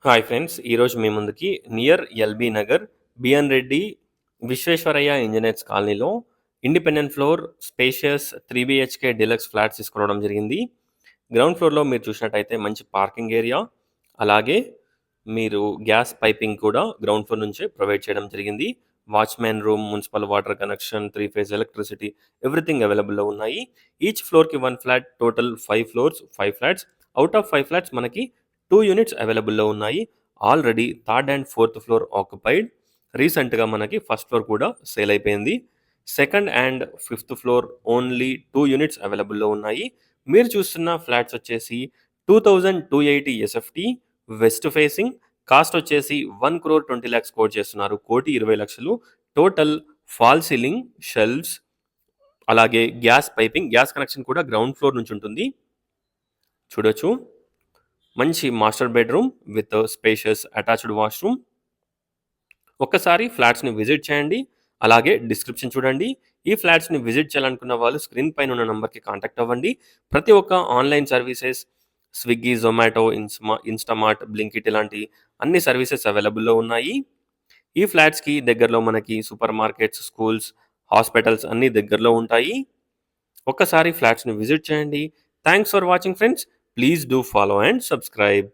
Hi friends, ఈరోజు మీ ముందుకి నియర్ ఎల్బీ నగర్ బిఎన్ రెడ్డి విశ్వేశ్వరయ్య ఇంజనీర్స్ కాలనీలో independent floor spacious 3 BHK deluxe flats తీసుకోవడం జరిగింది. గ్రౌండ్ ఫ్లోర్లో మీరు చూసినట్టయితే మంచి పార్కింగ్ ఏరియా, అలాగే మీరు గ్యాస్ పైపింగ్ కూడా గ్రౌండ్ ఫ్లోర్ నుంచే ప్రొవైడ్ చేయడం జరిగింది. Watchmen room, municipal water connection, 3 phase electricity, everything అవైలబుల్లో ఉన్నాయి. ఈచ్ ఫ్లోర్కి 1 flat, total 5 floors, 5 flats. Out of 5 flats మనకి 2 యూనిట్స్ అవైలబుల్లో ఉన్నాయి. Already third and fourth floor occupied. రీసెంట్గా మనకి ఫస్ట్ ఫ్లోర్ కూడా సేల్ అయిపోయింది. Second and fifth floor only 2 units అవైలబుల్లో ఉన్నాయి. మీరు చూస్తున్న ఫ్లాట్స్ వచ్చేసి 2280 SFT, వెస్ట్ ఫేసింగ్. కాస్ట్ వచ్చేసి 1,20,00,000 కోట్ చేస్తున్నారు. 1,20,00,000. టోటల్ ఫాల్ సీలింగ్, షెల్వ్స్, అలాగే గ్యాస్ పైపింగ్, గ్యాస్ కనెక్షన్ కూడా గ్రౌండ్ ఫ్లోర్ నుంచి ఉంటుంది. చూడొచ్చు, మంచి master bedroom with spacious attached washroom. ఒక్కసారి ఫ్లాట్స్ని విజిట్ చేయండి, అలాగే డిస్క్రిప్షన్ చూడండి. ఈ ఫ్లాట్స్ని విజిట్ చేయాలనుకున్న వాళ్ళు స్క్రీన్ పైన ఉన్న నెంబర్కి కాంటాక్ట్ అవ్వండి. ప్రతి ఒక్క online services, Swiggy, Zomato, Instamart, Blinkit ఇలాంటి అన్ని సర్వీసెస్ అవైలబుల్లో ఉన్నాయి. ఈ ఫ్లాట్స్కి దగ్గరలో మనకి సూపర్ మార్కెట్స్, స్కూల్స్, హాస్పిటల్స్ అన్నీ దగ్గరలో ఉంటాయి. ఒక్కసారి ఫ్లాట్స్ని విజిట్ చేయండి. Thanks for watching friends. Please do follow and subscribe.